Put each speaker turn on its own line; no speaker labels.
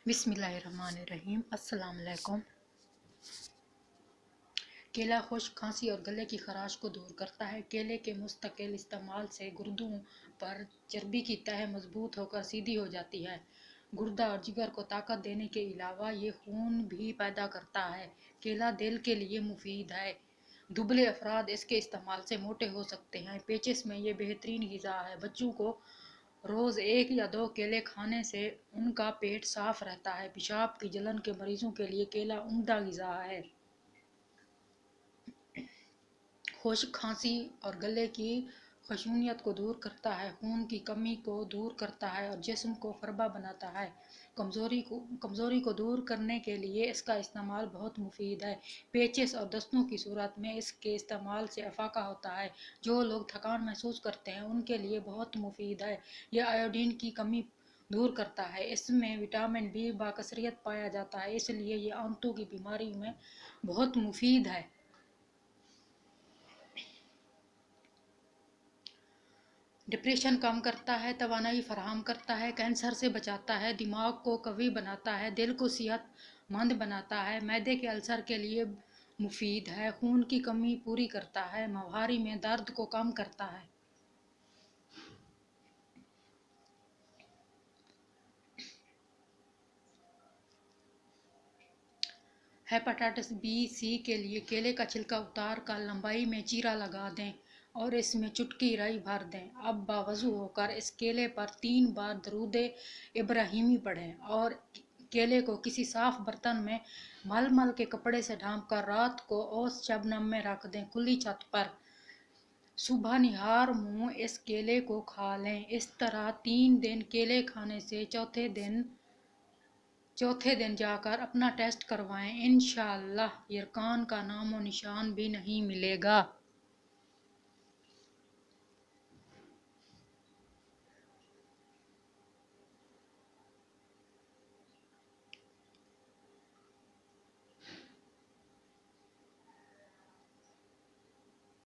बिस्मिल्लाहिर्रहमानिर्रहीम। अस्सलाम वालेकुम। केला खुश्क खांसी और गले की खराश को दूर करता है। केले के मुस्तकिल इस्तेमाल से गुर्दों पर चर्बी की तह मजबूत होकर सीधी हो जाती है। गुर्दा और जिगर को ताकत देने के अलावा ये खून भी पैदा करता है। केला दिल के लिए मुफीद है। दुबले अफराद इसके इस्तेमाल से मोटे हो सकते हैं। पेचिश में ये बेहतरीन ग़िज़ा है। बच्चों को रोज़ 1 या 2 केले खाने से उनका पेट साफ रहता है। पेशाब की जलन के मरीजों के लिए केला उम्दा ग़िज़ा है। खुश्क खांसी और गले की खशूनियत को दूर करता है। खून की कमी को दूर करता है और जिस्म को फरबा बनाता है। कमज़ोरी को दूर करने के लिए इसका इस्तेमाल बहुत मुफीद है। पेचिश और दस्तों की सूरत में इसके इस्तेमाल से अफाका होता है। जो लोग थकान महसूस करते हैं उनके लिए बहुत मुफीद है। यह आयोडीन की कमी दूर करता है। इसमें विटामिन बी बाकसरियत पाया जाता है, इसलिए ये आंतों की बीमारी में बहुत मुफीद है। डिप्रेशन कम करता है, तवानाई फराहम करता है, कैंसर से बचाता है, दिमाग को कवी बनाता है, दिल को सेहतमंद बनाता है, मैदे के अल्सर के लिए मुफीद है, खून की कमी पूरी करता है, मवारी में दर्द को कम करता है। हेपेटाइटिस बी सी के लिए केले का छिलका उतार कर लंबाई में चीरा लगा दें और इसमें चुटकी राई भर दें। अब बावजू होकर इस केले पर 3 बार दरूद इब्राहिमी पढ़ें और केले को किसी साफ बर्तन में मलमल के कपड़े से ढांप कर रात को औस शबनम में रख दें, खुली छत पर। सुबह निहार मुंह इस केले को खा लें। इस तरह 3 दिन केले खाने से चौथे दिन जाकर अपना टेस्ट करवाएं। इंशाअल्लाह यरकान का नामो निशान भी नहीं मिलेगा।